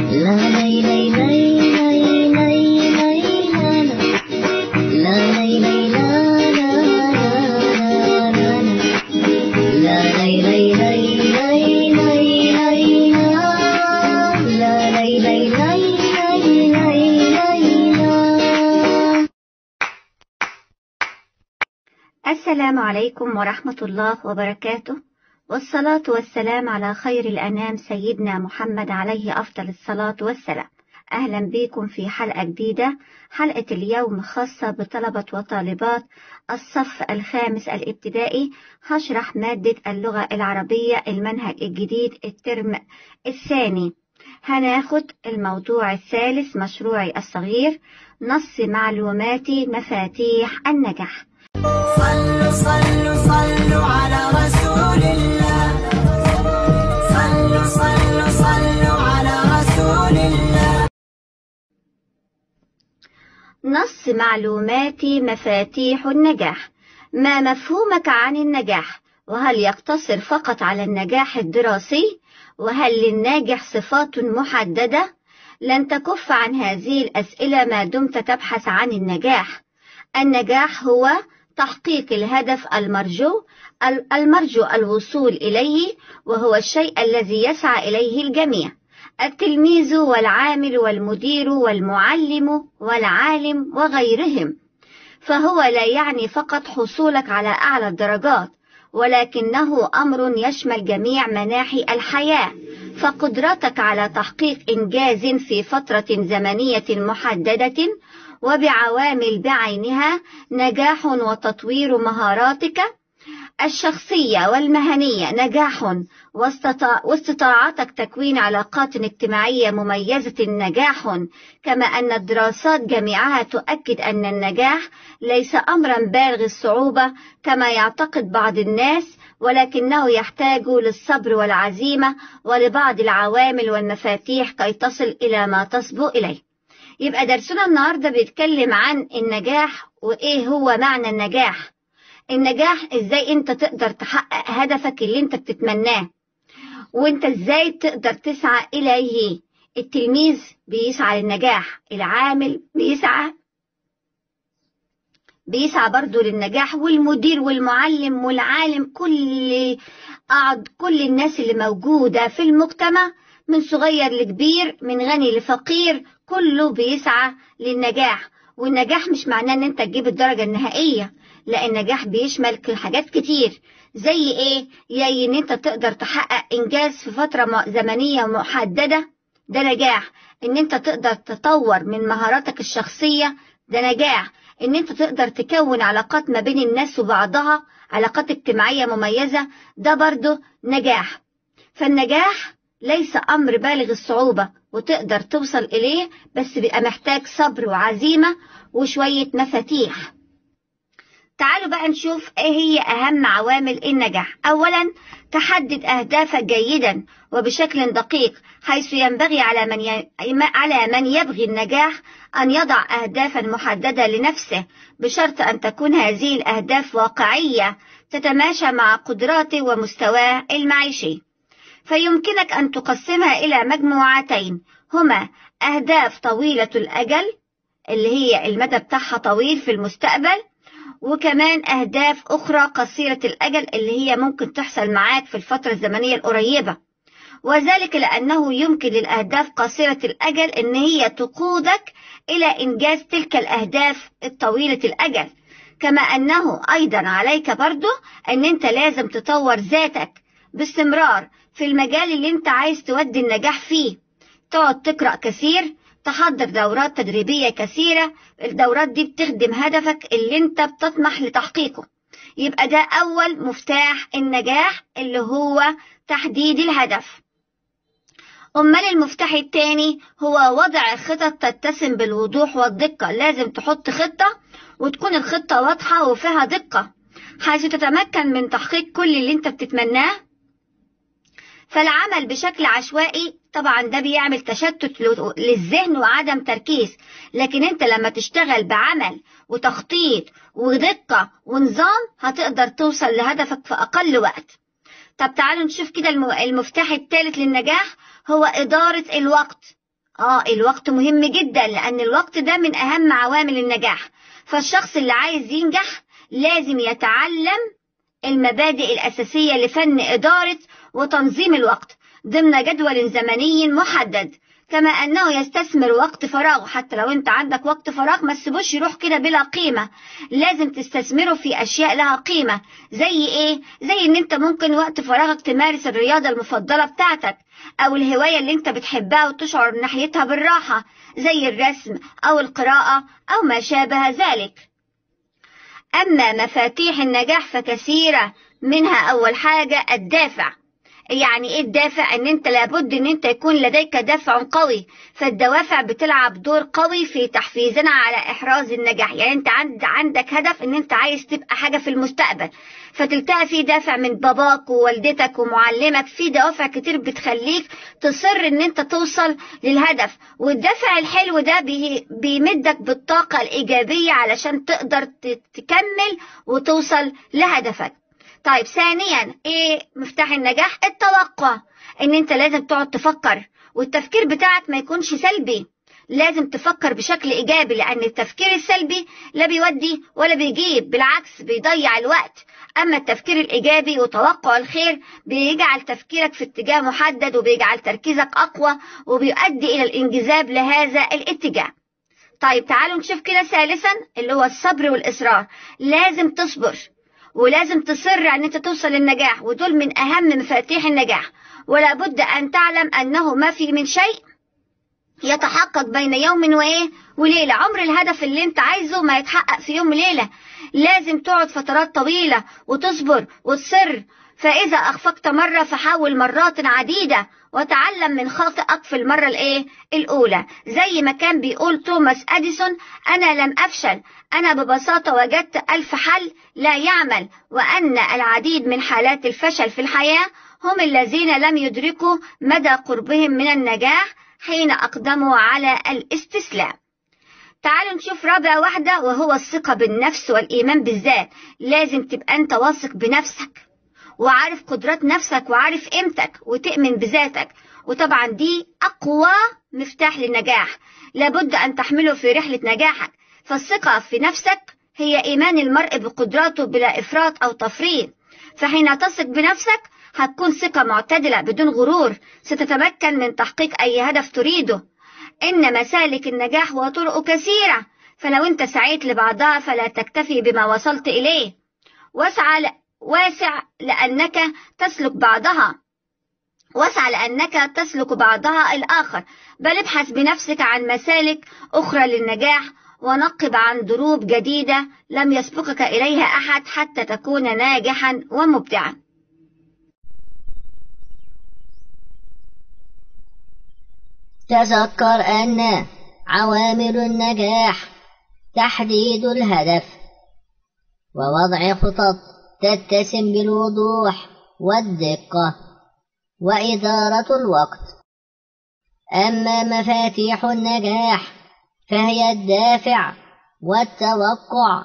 السلام عليكم ورحمة الله وبركاته، والصلاة والسلام على خير الأنام سيدنا محمد عليه أفضل الصلاة والسلام. أهلا بكم في حلقة جديدة. حلقة اليوم خاصة بطلبة وطالبات الصف الخامس الابتدائي. هشرح مادة اللغة العربية المنهج الجديد الترم الثاني. هناخد الموضوع الثالث، مشروعي الصغير، نص معلوماتي مفاتيح النجاح. صلوا صلوا صلوا على رسول الله، صلوا صلوا صلوا على رسول الله. نص معلوماتي مفاتيح النجاح. ما مفهومك عن النجاح؟ وهل يقتصر فقط على النجاح الدراسي؟ وهل للناجح صفات محددة؟ لن تكف عن هذه الأسئلة ما دمت تبحث عن النجاح. النجاح هو تحقيق الهدف المرجو الوصول إليه، وهو الشيء الذي يسعى إليه الجميع، التلميذ والعامل والمدير والمعلم والعالم وغيرهم. فهو لا يعني فقط حصولك على أعلى الدرجات، ولكنه أمر يشمل جميع مناحي الحياة. فقدرتك على تحقيق إنجاز في فترة زمنية محددة وبعوامل بعينها نجاح، وتطوير مهاراتك الشخصية والمهنية نجاح، واستطاعتك تكوين علاقات اجتماعية مميزة نجاح. كما أن الدراسات جميعها تؤكد أن النجاح ليس أمرا بالغ الصعوبة كما يعتقد بعض الناس، ولكنه يحتاج للصبر والعزيمة ولبعض العوامل والمفاتيح كي تصل إلى ما تصبو إليه. يبقى درسنا النهاردة بيتكلم عن النجاح، وإيه هو معنى النجاح. النجاح إزاي أنت تقدر تحقق هدفك اللي أنت بتتمناه، وأنت إزاي تقدر تسعى إليه. التلميذ بيسعى للنجاح، العامل بيسعى برضو للنجاح، والمدير والمعلم والعالم، كل الناس اللي موجودة في المجتمع من صغير لكبير، من غني لفقير، كله بيسعى للنجاح. والنجاح مش معناه ان انت تجيب الدرجة النهائية، لا، النجاح بيشمل حاجات كتير. زي ايه؟ يعني ان انت تقدر تحقق انجاز في فترة زمنية محددة، ده نجاح. ان انت تقدر تطور من مهاراتك الشخصية، ده نجاح. ان انت تقدر تكون علاقات ما بين الناس وبعضها، علاقات اجتماعية مميزة، ده برضو نجاح. فالنجاح ليس أمر بالغ الصعوبة وتقدر توصل إليه، بس بيبقى محتاج صبر وعزيمة وشوية مفاتيح. تعالوا بقى نشوف ايه هي أهم عوامل النجاح. أولا، تحدد أهدافك جيدا وبشكل دقيق، حيث ينبغي على من يبغي النجاح أن يضع أهدافا محددة لنفسه، بشرط أن تكون هذه الأهداف واقعية تتماشى مع قدراته ومستواه المعيشي. فيمكنك أن تقسمها إلى مجموعتين، هما أهداف طويلة الأجل اللي هي المدى بتاعها طويل في المستقبل، وكمان أهداف أخرى قصيرة الأجل اللي هي ممكن تحصل معاك في الفترة الزمنية القريبة. وذلك لأنه يمكن للأهداف قصيرة الأجل إن هي تقودك إلى إنجاز تلك الأهداف الطويلة الأجل. كما أنه أيضا عليك برضو أن أنت لازم تطور ذاتك باستمرار في المجال اللي أنت عايز تودي النجاح فيه. تقعد تقرأ كثير، تحضر دورات تدريبية كثيرة، الدورات دي بتخدم هدفك اللي أنت بتطمح لتحقيقه. يبقى ده أول مفتاح النجاح، اللي هو تحديد الهدف. أمال المفتاح التاني هو وضع خطط تتسم بالوضوح والدقة. لازم تحط خطة وتكون الخطة واضحة وفيها دقة، حيث تتمكن من تحقيق كل اللي انت بتتمناه. فالعمل بشكل عشوائي طبعا ده بيعمل تشتت للذهن وعدم تركيز، لكن انت لما تشتغل بعمل وتخطيط ودقة ونظام هتقدر توصل لهدفك في أقل وقت. طب تعالوا نشوف كده المفتاح الثالث للنجاح هو إدارة الوقت. الوقت مهم جدا، لأن الوقت ده من أهم عوامل النجاح. فالشخص اللي عايز ينجح لازم يتعلم المبادئ الأساسية لفن إدارة وتنظيم الوقت ضمن جدول زمني محدد، كما أنه يستثمر وقت فراغه. حتى لو أنت عندك وقت فراغ ما تسيبوش يروح كده بلا قيمة، لازم تستثمره في أشياء لها قيمة. زي إيه؟ زي إن أنت ممكن وقت فراغك تمارس الرياضة المفضلة بتاعتك، أو الهواية اللي أنت بتحبها وتشعر ناحيتها بالراحة، زي الرسم أو القراءة أو ما شابه ذلك. أما مفاتيح النجاح فكثيرة منها. أول حاجة الدافع. يعني ايه الدافع؟ ان انت لابد ان انت يكون لديك دافع قوي. فالدوافع بتلعب دور قوي في تحفيزنا على احراز النجاح. يعني انت عندك هدف ان انت عايز تبقى حاجة في المستقبل، فتلتقى في دافع من باباك ووالدتك ومعلمك. في دوافع كتير بتخليك تصر ان انت توصل للهدف، والدافع الحلو ده بيمدك بالطاقة الايجابية علشان تقدر تكمل وتوصل لهدفك. طيب ثانيا ايه مفتاح النجاح؟ التوقع. ان انت لازم تقعد تفكر، والتفكير بتاعك ما يكونش سلبي، لازم تفكر بشكل ايجابي، لان التفكير السلبي لا بيودي ولا بيجيب، بالعكس بيضيع الوقت. اما التفكير الايجابي وتوقع الخير بيجعل تفكيرك في اتجاه محدد، وبيجعل تركيزك اقوى، وبيؤدي الى الانجذاب لهذا الاتجاه. طيب تعالوا نشوف كده ثالثا اللي هو الصبر والاصرار. لازم تصبر ولازم تصر ان انت توصل للنجاح، ودول من اهم مفاتيح النجاح. ولا بد ان تعلم انه ما في من شيء يتحقق بين يوم وليلة. عمر الهدف اللي انت عايزه ما يتحقق في يوم وليلة، لازم تقعد فترات طويلة وتصبر وتصر. فإذا أخفقت مرة فحاول مرات عديدة، وتعلم من خاطئك في المرة الأولى. زي ما كان بيقول توماس أديسون: أنا لم أفشل، أنا ببساطة وجدت 1000 حل لا يعمل. وأن العديد من حالات الفشل في الحياة هم الذين لم يدركوا مدى قربهم من النجاح حين أقدموا على الاستسلام. تعالوا نشوف رابع واحدة، وهو الثقة بالنفس والإيمان بالذات. لازم تبقى أنت واثق بنفسك، وعارف قدرات نفسك، وعارف قيمتك، وتؤمن بذاتك. وطبعا دي أقوى مفتاح للنجاح، لابد أن تحمله في رحلة نجاحك. فالثقة في نفسك هي إيمان المرء بقدراته بلا إفراط أو تفريط. فحين تثق بنفسك هتكون ثقة معتدلة بدون غرور، ستتمكن من تحقيق أي هدف تريده. إن مسالك النجاح وطرق كثيرة، فلو أنت سعيت لبعضها فلا تكتفي بما وصلت إليه. واسع لأنك تسلك بعضها الآخر، بل ابحث بنفسك عن مسالك أخرى للنجاح، ونقب عن دروب جديدة لم يسبقك إليها أحد حتى تكون ناجحا ومبدعا. تذكر أن عوامل النجاح تحديد الهدف، ووضع خطط تتسم بالوضوح والدقة، وإدارة الوقت. أما مفاتيح النجاح فهي الدافع والتوقع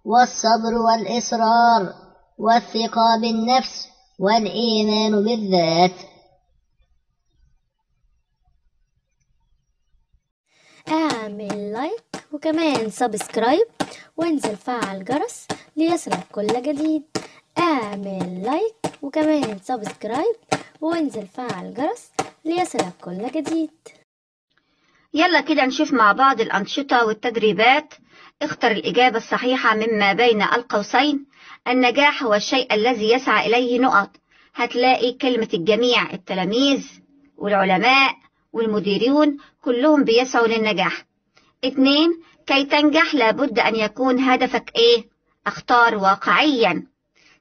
والصبر والإصرار والثقة بالنفس والإيمان بالذات. اعمل لايك وكمان سبسكرايب، وانزل فعل الجرس ليصلك كل جديد. اعمل لايك وكمان سبسكرايب وانزل فعل الجرس ليصلك كل جديد. يلا كده نشوف مع بعض الأنشطة والتدريبات. اختر الإجابة الصحيحة مما بين القوسين. النجاح هو الشيء الذي يسعى إليه نقط. هتلاقي كلمة الجميع، التلاميذ والعلماء والمديرون كلهم بيسعوا للنجاح. 2. كي تنجح لابد أن يكون هدفك اختار واقعيا.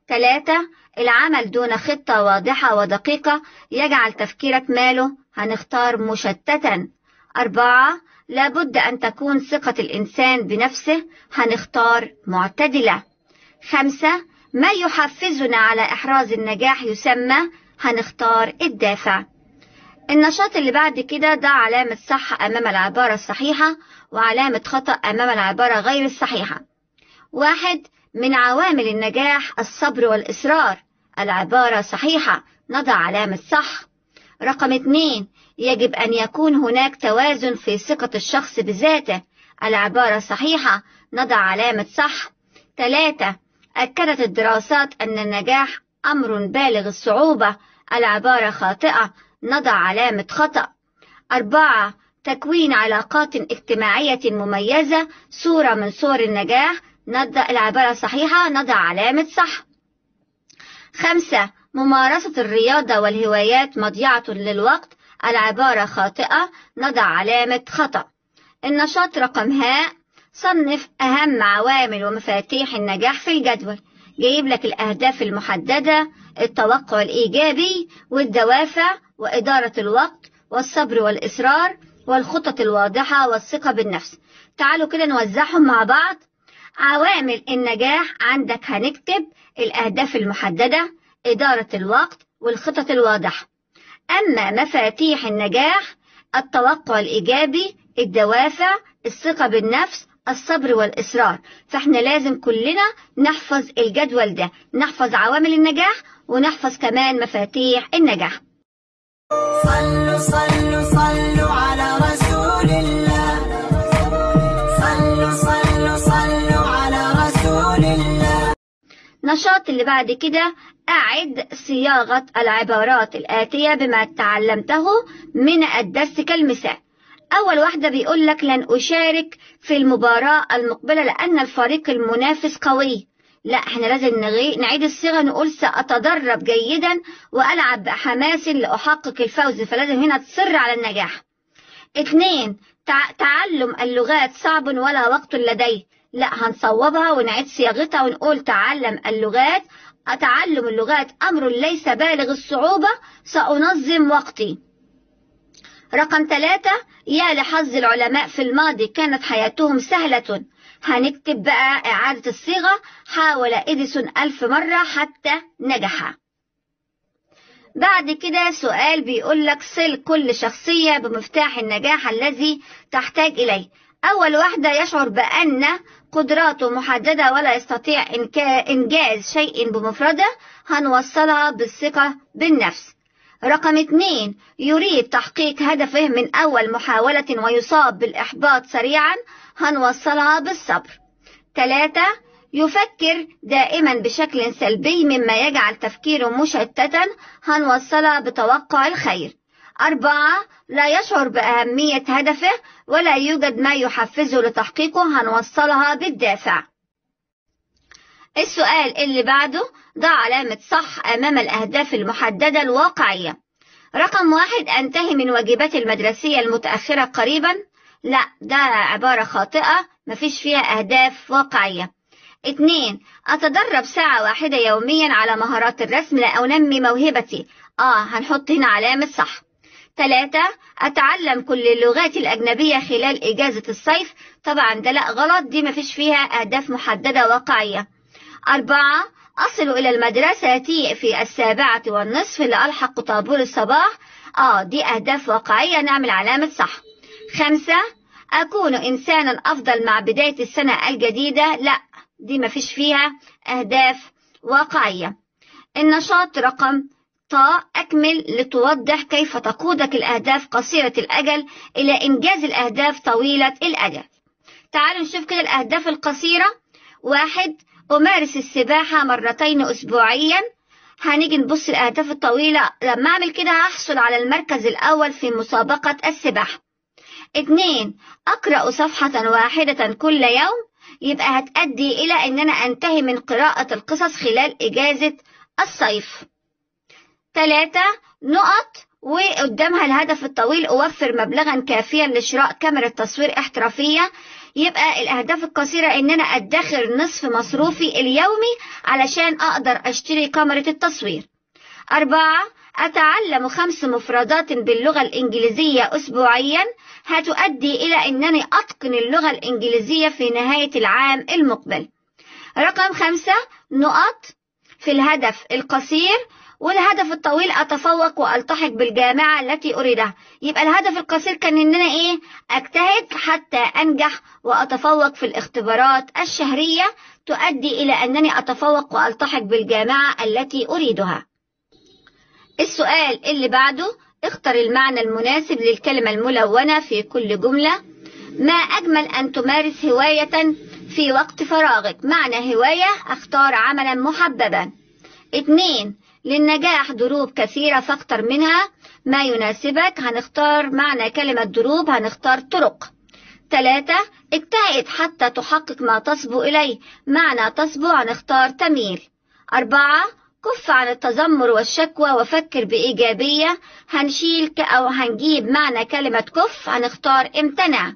3. العمل دون خطة واضحة ودقيقة يجعل تفكيرك ماله، هنختار مشتتا. 4. لابد أن تكون ثقة الإنسان بنفسه، هنختار معتدلة. 5. ما يحفزنا على إحراز النجاح يسمى، هنختار الدافع. النشاط اللي بعد كده ده علامة صح أمام العبارة الصحيحة، وعلامة خطأ أمام العبارة غير الصحيحة. 1. من عوامل النجاح الصبر والإصرار، العبارة صحيحة، نضع علامة صح. رقم 2 يجب أن يكون هناك توازن في ثقة الشخص بذاته. العبارة صحيحة، نضع علامة صح. 3 أكدت الدراسات أن النجاح أمر بالغ الصعوبة. العبارة خاطئة، نضع علامة خطأ. 4 تكوين علاقات اجتماعية مميزة صورة من صور النجاح. العبارة صحيحة، نضع علامة صح. 5 ممارسة الرياضة والهوايات مضيعة للوقت. العبارة خاطئة، نضع علامة خطأ. النشاط رقم هاء، صنف أهم عوامل ومفاتيح النجاح في الجدول. جايب لك الأهداف المحددة، التوقع الإيجابي، والدوافع، وإدارة الوقت، والصبر والإصرار، والخطط الواضحة، والثقة بالنفس. تعالوا كده نوزعهم مع بعض. عوامل النجاح عندك هنكتب الأهداف المحددة، إدارة الوقت، والخطط الواضحة. أما مفاتيح النجاح، التوقع الإيجابي، الدوافع، الثقة بالنفس، الصبر والإصرار. فإحنا لازم كلنا نحفظ الجدول ده، نحفظ عوامل النجاح ونحفظ كمان مفاتيح النجاح. صلوا صلوا صلوا على رسول الله. صلوا صلوا صلوا على رسول الله. نشاط اللي بعد كده، أعد صياغة العبارات الآتية بما تعلمته من الدرس كالمثال. أول واحدة بيقول لك لن أشارك في المباراة المقبلة لأن الفريق المنافس قوي. لا، احنا لازم نعيد الصيغة، نقول سأتدرب جيدا وألعب بحماس لأحقق الفوز. فلازم هنا تصر على النجاح. 2 تعلم اللغات صعب ولا وقت لديه. لا، هنصوبها ونعيد صياغتها ونقول تعلم اللغات. تعلم اللغات أمر ليس بالغ الصعوبة، سأنظم وقتي. رقم 3 يا لحظ العلماء في الماضي كانت حياتهم سهلة. هنكتب بقى إعادة الصيغة، حاول إديسون 1000 مرة حتى نجح. بعد كده سؤال بيقول لك صل كل شخصية بمفتاح النجاح الذي تحتاج إليه. أول واحدة يشعر بأن قدراته محددة ولا يستطيع إنجاز شيء بمفرده، هنوصلها بالثقة بالنفس. رقم 2 يريد تحقيق هدفه من أول محاولة ويصاب بالإحباط سريعا، هنوصلها بالصبر. 3 يفكر دائما بشكل سلبي مما يجعل تفكيره مشتتا، هنوصلها بتوقع الخير. 4 لا يشعر بأهمية هدفه ولا يوجد ما يحفزه لتحقيقه، هنوصلها بالدافع. السؤال اللي بعده، ضع علامة صح أمام الأهداف المحددة الواقعية. رقم 1 أنتهي من واجباتي المدرسية المتأخرة قريبا. لا، ده عبارة خاطئة، مفيش فيها أهداف واقعية. 2 أتدرب ساعة واحدة يوميا على مهارات الرسم لأنمي موهبتي. هنحط هنا علامة صح. 3 أتعلم كل اللغات الأجنبية خلال إجازة الصيف. طبعا ده لا، غلط، دي مفيش فيها أهداف محددة واقعية. 4 أصل إلى المدرسة في 7:30 لألحق طابور الصباح. دي أهداف واقعية، نعمل علامة صح. 5 أكون إنسانا أفضل مع بداية السنة الجديدة. لا، دي مفيش فيها أهداف واقعية. النشاط رقم أكمل لتوضح كيف تقودك الأهداف قصيرة الأجل إلى إنجاز الأهداف طويلة الأجل. تعالوا نشوف كده الأهداف القصيرة. 1 أمارس السباحة 2 أسبوعيا. هنيجي نبص الأهداف الطويلة، لما أعمل كده هحصل على المركز الأول في مسابقة السباحة. 2 أقرأ صفحة واحدة كل يوم. يبقى هتؤدي إلى أن أنا أنتهي من قراءة القصص خلال إجازة الصيف. 3 نقط وقدامها الهدف الطويل، أوفر مبلغا كافيا لشراء كاميرا تصوير احترافية. يبقى الأهداف القصيرة إن أنا أدخر نصف مصروفي اليومي علشان أقدر أشتري كاميرا التصوير. 4 أتعلم 5 مفردات باللغة الإنجليزية أسبوعيا، هتؤدي إلى أنني أتقن اللغة الإنجليزية في نهاية العام المقبل. رقم 5 نقط في الهدف القصير، والهدف الطويل أتفوق وألتحق بالجامعة التي أريدها. يبقى الهدف القصير كان إن أنا أجتهد حتى أنجح وأتفوق في الاختبارات الشهرية، تؤدي إلى أنني أتفوق وألتحق بالجامعة التي أريدها. السؤال اللي بعده، اختر المعنى المناسب للكلمة الملونة في كل جملة. ما أجمل أن تمارس هواية في وقت فراغك. معنى هواية: اختار عملا محببا. 2. للنجاح دروب كثيرة فاختر منها ما يناسبك. هنختار معنى كلمة دروب، هنختار طرق. 3. اجتهد حتى تحقق ما تصبو إليه. معنى تصبو هنختار تميل. 4. كف عن التذمر والشكوى وفكر بإيجابية. هنشيل أو هنجيب معنى كلمة كف، هنختار امتنع.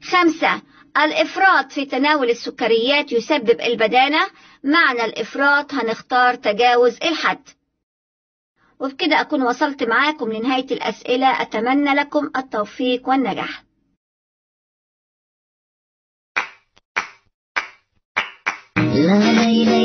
5. الإفراط في تناول السكريات يسبب البدانة. معنى الإفراط هنختار تجاوز الحد. وبكده أكون وصلت معاكم لنهاية الأسئلة. أتمنى لكم التوفيق والنجاح. لا